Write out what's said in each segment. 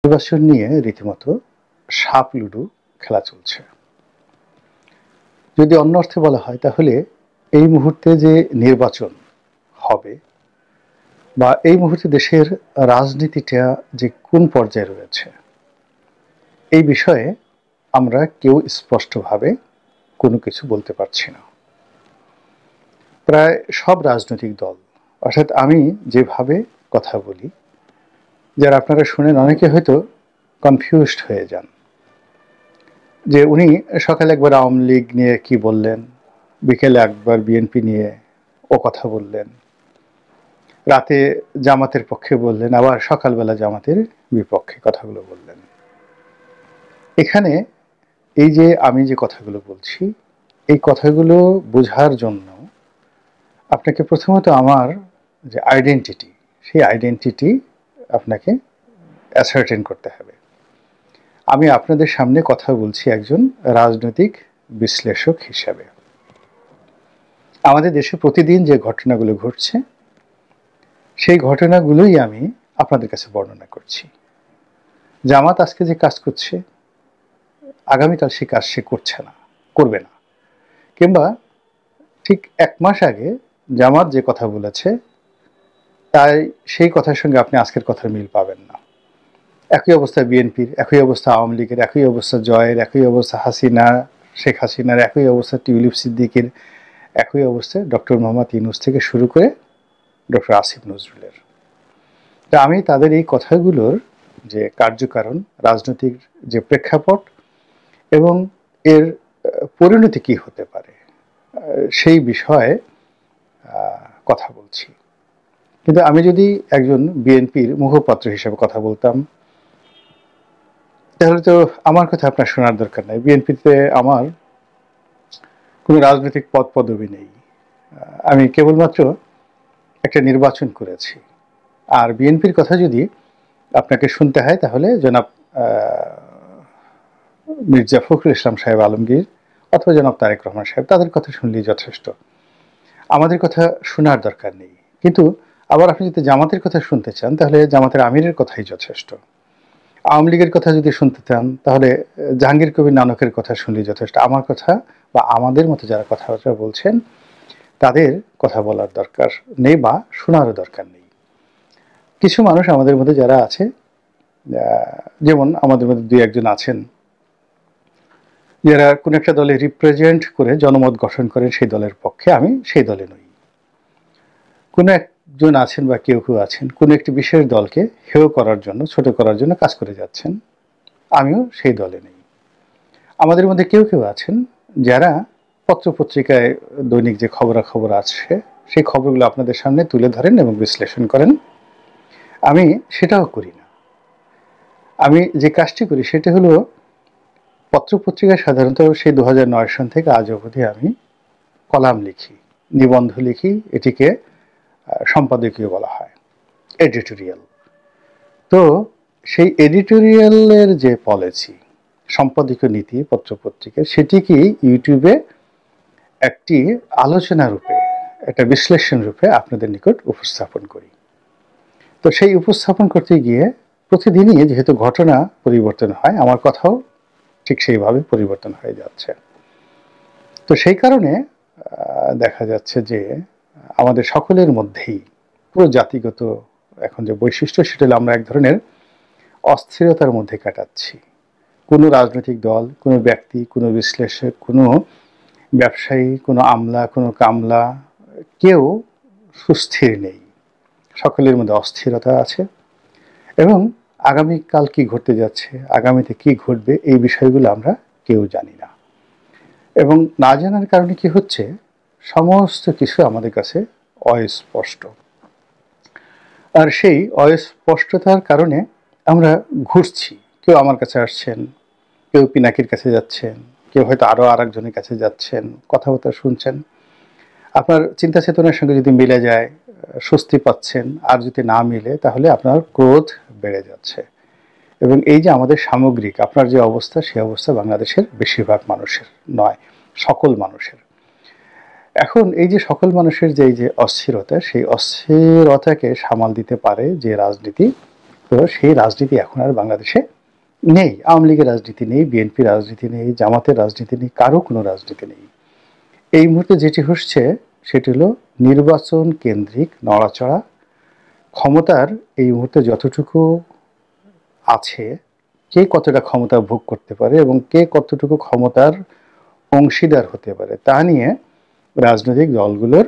নির্বাচন নিয়ে রীতিমতো সাপ লুডু খেলা চলছে। যদি অন্য অর্থে বলা হয় তাহলে এই মুহূর্তে যে নির্বাচন হবে বা এই মুহূর্তে দেশের রাজনীতিটা যে কোন পর্যায়ে রয়েছে এই বিষয়ে আমরা কেউ স্পষ্টভাবে কোনো কিছু বলতে পারছি না। প্রায় সব রাজনৈতিক দল, অর্থাৎ আমি যেভাবে কথা বলি, যারা আপনারা শুনেন অনেকে হয়তো কনফিউজড হয়ে যান যে উনি সকালে একবার আওয়ামী লীগ নিয়ে কি বললেন, বিকেলে একবার বিএনপি নিয়ে ও কথা বললেন, রাতে জামাতের পক্ষে বললেন, আবার সকালবেলা জামাতের বিপক্ষে কথাগুলো বললেন। এখানে এই যে আমি যে কথাগুলো বলছি এই কথাগুলো বোঝার জন্য আপনাকে প্রথমত আমার যে আইডেন্টিটি সেই আইডেন্টিটি আপনাকে অ্যাসার্টেন করতে হবে। আমি আপনাদের সামনে কথা বলছি একজন রাজনৈতিক বিশ্লেষক হিসাবে। আমাদের দেশে প্রতিদিন যে ঘটনাগুলো ঘটছে সেই ঘটনাগুলোই আমি আপনাদের কাছে বর্ণনা করছি। জামাত আজকে যে কাজ করছে আগামীকাল সে কাজ সে করছে না, করবে না, কিংবা ঠিক এক মাস আগে জামাত যে কথা বলেছে তাই সেই কথার সঙ্গে আপনি আজকের কথার মিল পাবেন না। একই অবস্থা বিএনপির, একই অবস্থা আওয়ামী লীগের, একই অবস্থা জয়ের, একই অবস্থা হাসিনা শেখ হাসিনার, একই অবস্থা টিউলিপ সিদ্দিকের, একই অবস্থা ডক্টর মোহাম্মদ ইউনূস থেকে শুরু করে ডক্টর আসিফ নজরুলের। তা আমি তাদের এই কথাগুলোর যে কার্যকারণ, রাজনৈতিক যে প্রেক্ষাপট এবং এর পরিণতি কি হতে পারে সেই বিষয়ে কথা বলছি। কিন্তু আমি যদি একজন বিএনপির মুখপাত্র হিসেবে কথা বলতাম তাহলে তো আমার কথা আপনার শোনার দরকার নাই। বিএনপিতে আমার কোনো রাজনৈতিক পদ পদবি নেই, আমি কেবলমাত্র একটা নির্বাচন করেছি। আর বিএনপির কথা যদি আপনাকে শুনতে হয় তাহলে জনাব মির্জা ফখরুল ইসলাম সাহেব আলমগীর অথবা জনাব তারেক রহমান সাহেব, তাদের কথা শুনলেই যথেষ্ট, আমাদের কথা শোনার দরকার নেই। কিন্তু আবার আপনি যদি জামাতের কথা শুনতে চান তাহলে জামাতের আমিরের কথাই যথেষ্ট। আওয়ামী লীগের কথা যদি শুনতে চান তাহলে জাহাঙ্গীর কবির নানকের কথা শুনলেই যথেষ্ট। আমার কথা বা আমাদের মতো যারা কথাবার্তা বলছেন তাদের কথা বলার দরকার নেই বা শোনারও দরকার নেই। কিছু মানুষ আমাদের মধ্যে যারা আছে, যেমন আমাদের মধ্যে দুই একজন আছেন যারা কোনো একটা দলে রিপ্রেজেন্ট করে জনমত গঠন করেন সেই দলের পক্ষে, আমি সেই দলে নই। কোনো একজন আছেন বা কেউ কেউ আছেন কোনো একটি বিশেষ দলকে হেয় করার জন্য, ছোট করার জন্য কাজ করে যাচ্ছেন, আমিও সেই দলে নেই। আমাদের মধ্যে কেউ কেউ আছেন যারা পত্রপত্রিকায় দৈনিক যে খবরাখবর আছে সেই খবরগুলো আপনাদের সামনে তুলে ধরেন এবং বিশ্লেষণ করেন, আমি সেটাও করি না। আমি যে কাজটি করি সেটা হলো পত্রপত্রিকায় সাধারণত সেই 2009 সন থেকে আজ অবধি আমি কলাম লিখি, নিবন্ধ লিখি, এটিকে সম্পাদকীয় বলা হয়, এডিটোরিয়াল। তো সেই এডিটোরিয়ালের যে পলিসি, সম্পাদকীয় নীতি পত্রপত্রিকা, সেটিকে ইউটিউবে একটি আলোচনা রূপে, একটা বিশ্লেষণ রূপে আপনাদের নিকট উপস্থাপন করি। তো সেই উপস্থাপন করতে গিয়ে প্রতিদিনই যেহেতু ঘটনা পরিবর্তন হয়, আমার কথাও ঠিক সেইভাবে পরিবর্তন হয়ে যাচ্ছে। তো সেই কারণে দেখা যাচ্ছে যে আমাদের সকলের মধ্যেই পুরো জাতিগত এখন যে বৈশিষ্ট্য সেটা হলো আমরা এক ধরনের অস্থিরতার মধ্যে কাটাচ্ছি। কোনো রাজনৈতিক দল, কোনো ব্যক্তি, কোনো বিশ্লেষক, কোনো ব্যবসায়ী, কোনো আমলা, কোনো কামলা, কেউ সুস্থির নেই। সকলের মধ্যে অস্থিরতা আছে এবং আগামীকাল কি ঘটতে যাচ্ছে, আগামীতে কি ঘটবে এই বিষয়গুলো আমরা কেউ জানি না। এবং না জানার কারণে কি হচ্ছে, সমস্ত কিছু আমাদের কাছে অস্পষ্ট। আর সেই অস্পষ্টতার কারণে আমরা ঘুরছি। কেউ আমার কাছে আসছেন, কেউ পিনাকির কাছে যাচ্ছেন, কেউ হয়তো আরও আরেকজনের কাছে যাচ্ছেন, কথাবার্তা শুনছেন। আপনার চিন্তা চেতনার সঙ্গে যদি মিলে যায় স্বস্তি পাচ্ছেন, আর যদি না মিলে তাহলে আপনার ক্রোধ বেড়ে যাচ্ছে। এবং এই যে আমাদের সামগ্রিক আপনার যে অবস্থা, সেই অবস্থা বাংলাদেশের বেশিরভাগ মানুষের নয়, সকল মানুষের। এখন এই যে সকল মানুষের যে এই যে অস্থিরতা, সেই অস্থিরতাকে সামাল দিতে পারে যে রাজনীতি, তো সেই রাজনীতি এখন আর বাংলাদেশে নেই। আওয়ামী লীগের রাজনীতি নেই, বিএনপি রাজনীতি নেই, জামাতের রাজনীতি নেই, কারো কোনো রাজনীতি নেই। এই মুহূর্তে যেটি হচ্ছে সেটি হলো নির্বাচন কেন্দ্রিক নড়াচড়া। ক্ষমতার এই মুহূর্তে যতটুকু আছে, কে কতটা ক্ষমতা ভোগ করতে পারে এবং কে কতটুকু ক্ষমতার অংশীদার হতে পারে তা নিয়ে রাজনৈতিক দলগুলোর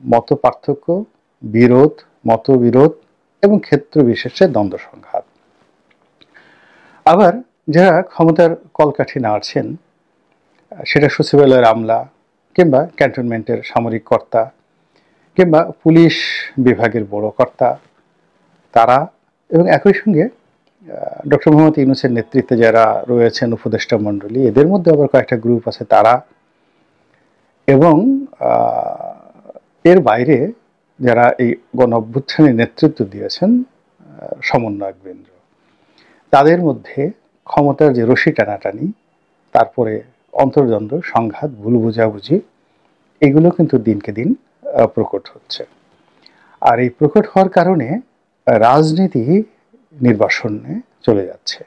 মত পার্থক্য, বিরোধ, মতবিরোধ এবং ক্ষেত্র বিশেষে দ্বন্দ্ব সংঘাত। আবার যারা ক্ষমতার কলকাঠি নাড়ছেন, সেটা সচিবালয়ের আমলা কিংবা ক্যান্টনমেন্টের সামরিক কর্তা কিংবা পুলিশ বিভাগের বড় কর্তা, তারা এবং একই সঙ্গে ডক্টর মোহাম্মদ ইউনূসের নেতৃত্বে যারা রয়েছেন উপদেষ্টা মণ্ডলী, এদের মধ্যে আবার কয়েকটা গ্রুপ আছে তারা, এবং এর বাইরে যারা এই গণ অভ্যুত্থানের নেতৃত্ব দিয়েছেন সমন্বয়কবৃন্দ, তাদের মধ্যে ক্ষমতার যে রশি টানাটানি, তারপরে অন্তর্দ্বন্দ্ব, সংঘাত, ভুল বোঝাবুঝি, এগুলো কিন্তু দিনকে দিন প্রকট হচ্ছে। আর এই প্রকট হওয়ার কারণে রাজনীতি নির্বাসনে চলে যাচ্ছে।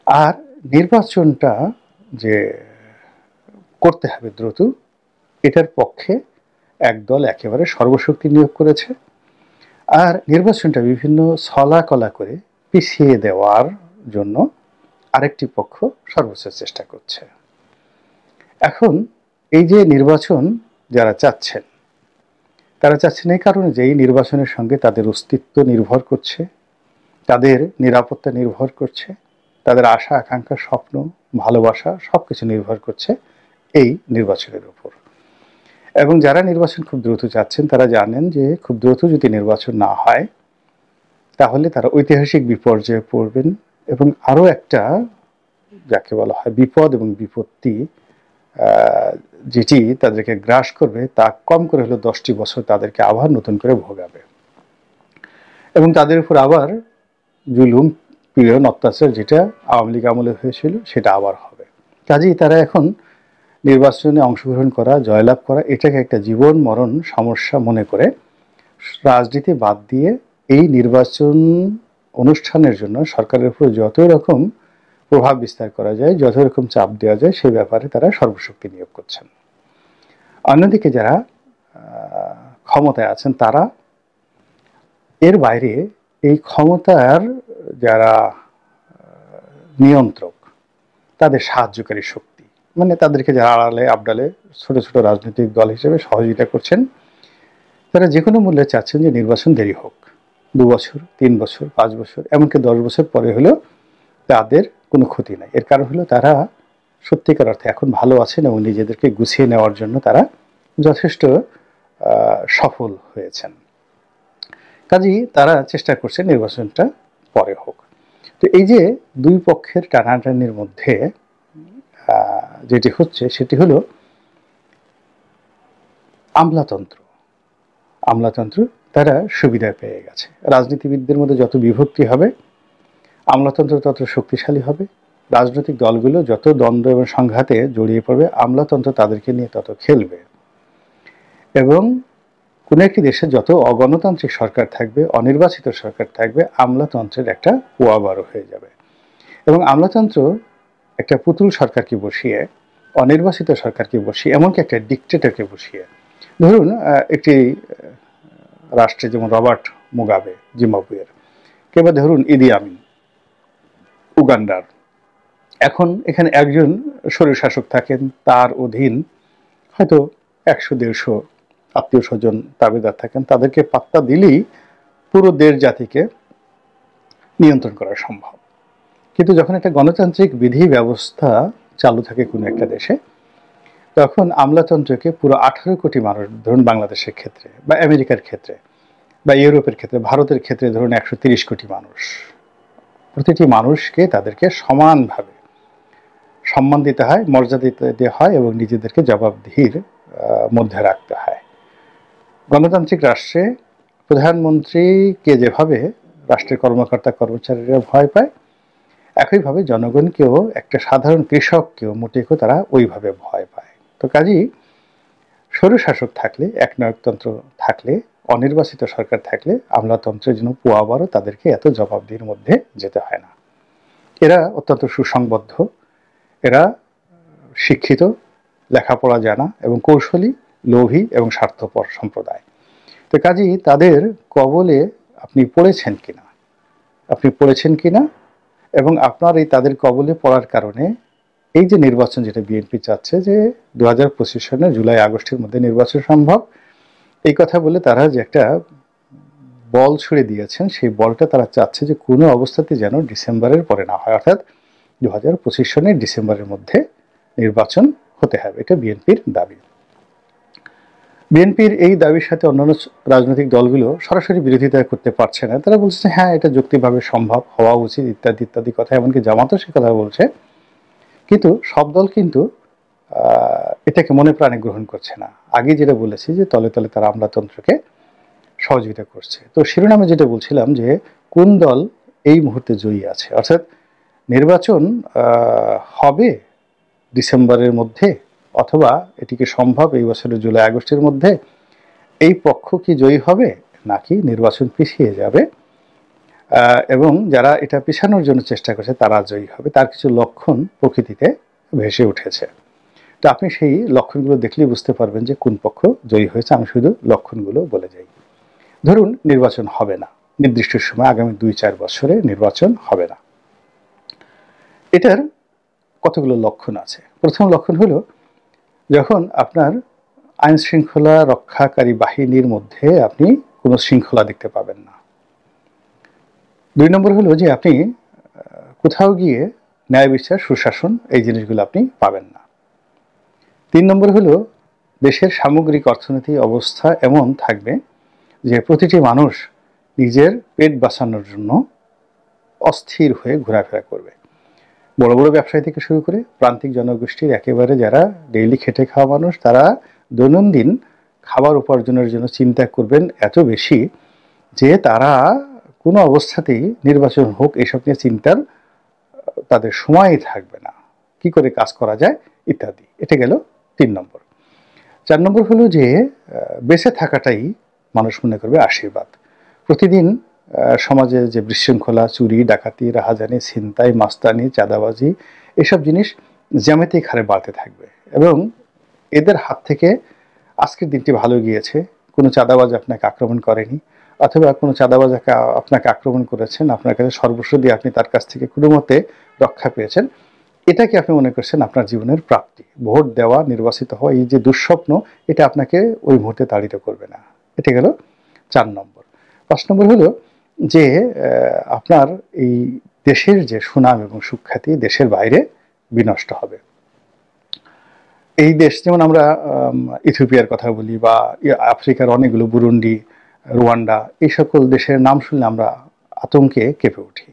আর নির্বাচনটা যে করতে হবে দ্রুত, এটার পক্ষে একদল একেবারে সর্বশক্তি নিয়োগ করেছে। আর নির্বাচনটা বিভিন্ন ছলা-কলা করে পিছিয়ে দেওয়ার জন্য আরেকটি পক্ষ সর্বোচ্চ চেষ্টা করছে। এখন এই যে নির্বাচন যারা চাচ্ছেন, তারা চাচ্ছেন এই কারণে যে এই নির্বাচনের সঙ্গে তাদের অস্তিত্ব নির্ভর করছে, তাদের নিরাপত্তা নির্ভর করছে, তাদের আশা আকাঙ্ক্ষা, স্বপ্ন, ভালোবাসা সবকিছু নির্ভর করছে এই নির্বাচনের উপর। এবং যারা নির্বাচন খুব দ্রুত চাচ্ছেন, তারা জানেন যে খুব দ্রুত যদি নির্বাচন না হয় তাহলে তারা ঐতিহাসিক বিপর্যয়ে পড়বেন এবং আরও একটা যাকে বলা হয় বিপদ এবং বিপত্তি যেটি তাদেরকে গ্রাস করবে, তা কম করে হলো 10টি বছর তাদেরকে আবার নতুন করে ভোগাবে এবং তাদের উপর আবার জুলুম, পীড়ন, অত্যাচার যেটা আওয়ামী লীগ আমলে হয়েছিল সেটা আবার হবে। কাজেই তারা এখন নির্বাচনে অংশগ্রহণ করা, জয়লাভ করা, এটাকে একটা জীবন মরণ সমস্যা মনে করে রাজনীতি বাদ দিয়ে এই নির্বাচন অনুষ্ঠানের জন্য সরকারের উপর যত রকম প্রভাব বিস্তার করা যায়, যত রকম চাপ দেওয়া যায়, সেই ব্যাপারে তারা সর্বশক্তি নিয়োগ করছেন। অন্যদিকে যারা ক্ষমতায় আছেন, তারা এর বাইরে এই ক্ষমতার যারা নিয়ন্ত্রক, তাদের সাহায্যকারী শক্তি, মানে তাদেরকে যারা আড়ালে আবডালে ছোট ছোট রাজনৈতিক দল হিসেবে সহযোগিতা করছেন, তারা যে কোনো মূল্যে চাচ্ছেন যে নির্বাচন দেরি হোক, 2 বছর, 3 বছর, 5 বছর, এমনকি 10 বছর পরে হলেও তাদের কোনো ক্ষতি নাই। এর কারণ হলো তারা সত্যিকার অর্থে এখন ভালো আছেন এবং নিজেদেরকে গুছিয়ে নেওয়ার জন্য তারা যথেষ্ট সফল হয়েছেন। কাজেই তারা চেষ্টা করছে নির্বাচনটা পরে হোক। তো এই যে দুই পক্ষের টানাটানির মধ্যে যেটি হচ্ছে সেটি হলো আমলাতন্ত্র তারা সুবিধা পেয়ে গেছে। রাজনীতিবিদদের মধ্যে যত বিভক্তি হবে, আমলাতন্ত্র তত শক্তিশালী হবে। রাজনৈতিক দলগুলো যত দ্বন্দ্ব এবং সংঘাতে জড়িয়ে পড়বে, আমলাতন্ত্র তাদেরকে নিয়ে তত খেলবে। এবং কোনো একটি দেশে যত অগণতান্ত্রিক সরকার থাকবে, অনির্বাচিত সরকার থাকবে, আমলাতন্ত্রের একটা পোয়াবারো হয়ে যাবে। এবং আমলাতন্ত্র একটা পুতুল সরকারকে বসিয়ে, অনির্বাচিত সরকারকে বসিয়ে, এমনকি একটা ডিকটেটরকে বসিয়ে, ধরুন একটি রাষ্ট্রে যেমন রবার্ট মুগাবে জিম্বাবুয়ের, কিংবা ধরুন ইদি আমিন উগান্ডার, এখন এখানে একজন স্বৈরশাসক থাকেন, তার অধীন হয়তো 100-150 আত্মীয় স্বজন দাবিদার থাকেন, তাদেরকে পাত্তা দিলেই পুরো দেশ জাতিকে নিয়ন্ত্রণ করা সম্ভব। কিন্তু যখন একটা গণতান্ত্রিক বিধি ব্যবস্থা চালু থাকে কোনো একটা দেশে, তখন আমলাতন্ত্রকে পুরো 18 কোটি মানুষ, ধরুন বাংলাদেশের ক্ষেত্রে বা আমেরিকার ক্ষেত্রে বা ইউরোপের ক্ষেত্রে, ভারতের ক্ষেত্রে ধরুন 130 কোটি মানুষ, প্রতিটি মানুষকে তাদেরকে সমানভাবে সম্মান দিতে হয়, মর্যাদা দিতে হয় এবং নিজেদেরকে জবাবদিহির মধ্যে রাখতে হয়। গণতান্ত্রিক রাষ্ট্রে প্রধানমন্ত্রীকে যেভাবে রাষ্ট্রের কর্মকর্তা কর্মচারীরা ভয় পায়, একইভাবে জনগণকেও, একটা সাধারণ কৃষককেও মোটেও তারা ওইভাবে ভয় পায়। তো কাজেই স্বৈরশাসক থাকলে, একনায়কতন্ত্র থাকলে অনির্বাচিত সরকার থাকলে আমলাতন্ত্রের জন্য পোয়াবারও তাদেরকে এত জবাবদিহির মধ্যে যেতে হয় না। এরা অত্যন্ত সুসংবদ্ধ, এরা শিক্ষিত, লেখাপড়া জানা এবং কৌশলী, লোভী এবং স্বার্থপর সম্প্রদায়। তো কাজেই তাদের কবলে আপনি পড়েছেন কিনা এবং আপনার এই তাদের কবলে পড়ার কারণে এই যে নির্বাচন যেটা বিএনপি চাচ্ছে যে 2025 সনের জুলাই আগস্টের মধ্যে নির্বাচন সম্ভব, এই কথা বলে তারা যে একটা বল ছুড়ে দিয়েছেন, সেই বলটা তারা চাচ্ছে যে কোনো অবস্থাতে যেন ডিসেম্বরের পরে না হয়, অর্থাৎ 2025 সনের ডিসেম্বরের মধ্যে নির্বাচন হতে হবে। এটা বিএনপির দাবি। বিএনপির এই দাবির সাথে অন্যান্য রাজনৈতিক দলগুলো সরাসরি বিরোধিতা করতে পারছে না। তারা বলছে হ্যাঁ এটা যৌক্তিকভাবে সম্ভব, হওয়া উচিত, ইত্যাদি ইত্যাদি কথা। এমনকি জামাতও সে কথা বলছে, কিন্তু সব দল কিন্তু এটাকে মনে প্রাণে গ্রহণ করছে না। আগে যেটা বলেছি যে তলে তলে তারা আমলাতন্ত্রকে সহযোগিতা করছে। তো শিরোনামে যেটা বলছিলাম যে কোন দল এই মুহূর্তে জয়ী আছে, অর্থাৎ নির্বাচন হবে ডিসেম্বরের মধ্যে অথবা এটিকে সম্ভব এই বছরের জুলাই আগস্টের মধ্যে, এই পক্ষ কি জয়ী হবে নাকি নির্বাচন পিছিয়ে যাবে, এবং যারা এটা পিছানোর জন্য চেষ্টা করছে তারা জয়ী হবে, তার কিছু লক্ষণ প্রকৃতিতে ভেসে উঠেছে। তো আপনি সেই লক্ষণগুলো দেখলেই বুঝতে পারবেন যে কোন পক্ষ জয়ী হয়েছে। আমি শুধু লক্ষণগুলো বলে যাই। ধরুন নির্বাচন হবে না, নির্দিষ্ট সময় আগামী 2-4 বছরে নির্বাচন হবে না। এটার কতগুলো লক্ষণ আছে। প্রথম লক্ষণ হলো যখন আপনার আইন শৃঙ্খলা রক্ষাকারী বাহিনীর মধ্যে আপনি কোনো শৃঙ্খলা দেখতে পাবেন না। 2 নম্বর হলো যে আপনি কোথাও গিয়ে ন্যায় বিচার, সুশাসন, এই জিনিসগুলো আপনি পাবেন না। 3 নম্বর হলো দেশের সামগ্রিক অর্থনৈতিক অবস্থা এমন থাকবে যে প্রতিটি মানুষ নিজের পেট বাঁচানোর জন্য অস্থির হয়ে ঘোরাফেরা করবে। বড় বড় ব্যবসায়ী থেকে শুরু করে প্রান্তিক জনগোষ্ঠীর একেবারে যারা ডেইলি খেটে খাওয়া মানুষ, তারা দৈনন্দিন খাবার উপার্জনের জন্য চিন্তা করবেন এত বেশি যে তারা কোনো অবস্থাতেই নির্বাচন হোক এসব নিয়ে চিন্তার তাদের সময়ই থাকবে না, কি করে কাজ করা যায় ইত্যাদি। এটা গেল 3 নম্বর। 4 নম্বর হলো যে বেঁচে থাকাটাই মানুষ মনে করবে আশীর্বাদ। প্রতিদিন সমাজে যে বিশৃঙ্খলা, চুরি, ডাকাতি, রাহাজানি, ছিনতাই, মাস্তানি, চাঁদাবাজি, এসব জিনিস জ্যামিতিক হারে বাড়তে থাকবে এবং এদের হাত থেকে আজকের দিনটি ভালো গিয়েছে, কোনো চাঁদাবাজ আপনাকে আক্রমণ করেনি, অথবা কোনো চাঁদাবাজ আপনাকে আক্রমণ করেছেন, আপনার কাছে সর্বস্ব দিয়ে আপনি তার কাছ থেকে কোনো মতে রক্ষা পেয়েছেন, এটাকে আপনি মনে করছেন আপনার জীবনের প্রাপ্তি। ভোট দেওয়া, নির্বাচিত হওয়া, এই যে দুঃস্বপ্ন, এটা আপনাকে ওই মুহূর্তে তাড়িত করবে না। এটা গেল 4 নম্বর। 5 নম্বর হলো যে আপনার এই দেশের যে সুনাম এবং সুখ্যাতি দেশের বাইরে বিনষ্ট হবে। এই দেশ, যেমন আমরা ইথিওপিয়ার কথা বলি বা আফ্রিকার অনেকগুলো, বুরুন্ডি, রুয়ান্ডা, এই সকল দেশের নাম শুনলে আমরা আতঙ্কে কেঁপে উঠি।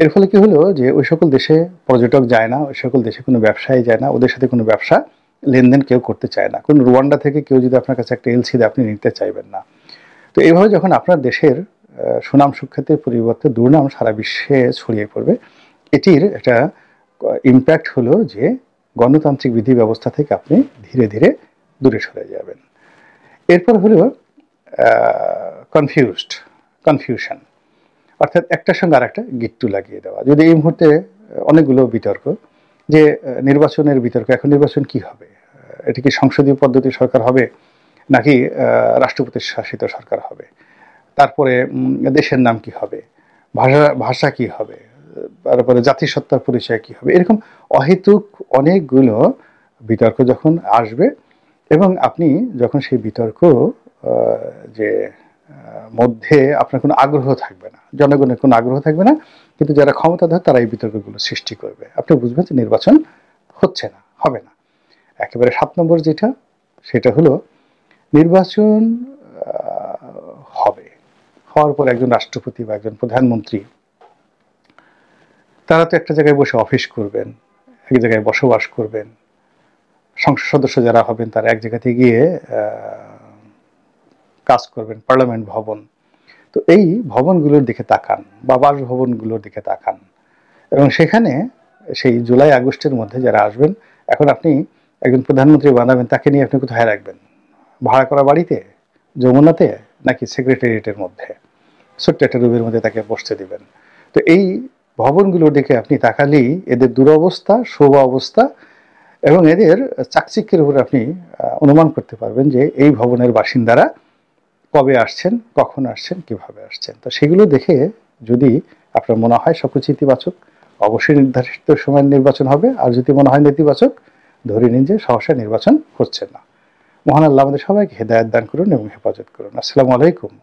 এর ফলে কি হলো যে ওই সকল দেশে পর্যটক যায় না, ওই সকল দেশে কোনো ব্যবসায়ী যায় না, ওদের সাথে কোনো ব্যবসা লেনদেন কেউ করতে চায় না। কোন রুয়ান্ডা থেকে কেউ যদি আপনার কাছে একটা এলসি দেয় আপনি নিতে চাইবেন না। তো এইভাবে যখন আপনার দেশের সুনাম সুখ্যাতির পরিবর্তে দুর্নাম সারা বিশ্বে ছড়িয়ে পড়বে, এটির একটা ইম্প্যাক্ট হলো যে গণতান্ত্রিক বিধি ব্যবস্থা থেকে আপনি ধীরে ধীরে দূরে সরে যাবেন। এরপর হলো কনফিউশন, অর্থাৎ একটার সঙ্গে আর একটা গিট্টু লাগিয়ে দেওয়া। যদি এই মুহূর্তে অনেকগুলো বিতর্ক যে নির্বাচনের বিতর্ক, এখন নির্বাচন কি হবে, এটি কি সংসদীয় পদ্ধতি সরকার হবে নাকি রাষ্ট্রপতি শাসিত সরকার হবে, তারপরে দেশের নাম কি হবে, ভাষা কি হবে, তারপরে জাতিসত্তার পরিচয় কি হবে, এরকম অহেতুক অনেকগুলো বিতর্ক যখন আসবে এবং আপনি যখন সেই বিতর্ক যে মধ্যে আপনার কোনো আগ্রহ থাকবে না, জনগণের কোনো আগ্রহ থাকবে না, কিন্তু যারা ক্ষমতাধর তারা এই বিতর্কগুলো সৃষ্টি করবে, আপনি বুঝবেন যে নির্বাচন হচ্ছে না, হবে না। একেবারে 7 নম্বর যেটা, সেটা হলো নির্বাচন হবে, হওয়ার পর একজন রাষ্ট্রপতি বা একজন প্রধানমন্ত্রী তারা তো একটা জায়গায় বসে অফিস করবেন, এক জায়গায় বসবাস করবেন, সংসদ সদস্য যারা হবেন তারা এক জায়গাতে গিয়ে কাজ করবেন, পার্লামেন্ট ভবন। তো এই ভবনগুলোর দিকে তাকান বা বাসভবনগুলোর দিকে তাকান এবং সেখানে সেই জুলাই আগস্টের মধ্যে যারা আসবেন, এখন আপনি একজন প্রধানমন্ত্রী বানাবেন, তাকে নিয়ে আপনি কোথায় রাখবেন? ভাড়া করা বাড়িতে, যমুনাতে, নাকি সেক্রেটারিয়েটের মধ্যে ছোট্ট একটা রুমের মধ্যে তাকে বসতে দিবেন? তো এই ভবনগুলোর দিকে আপনি তাকালেই এদের দুরবস্থা, শোভা অবস্থা এবং এদের চাকচিক্যের উপর আপনি অনুমান করতে পারবেন যে এই ভবনের বাসিন্দারা কবে আসছেন, কখন আসছেন, কিভাবে আসছেন। তো সেগুলো দেখে যদি আপনার মনে হয় সবকিছু ইতিবাচক, অবশ্যই নির্ধারিত সময় নির্বাচন হবে। আর যদি মনে হয় নেতিবাচক, ধরে নিন যে সহসা নির্বাচন হচ্ছে না। মহান আল্লাহ আমাদের সবাইকে হেদায়েত দান করুন এবং হেফাজত করুন। আসসালামু আলাইকুম।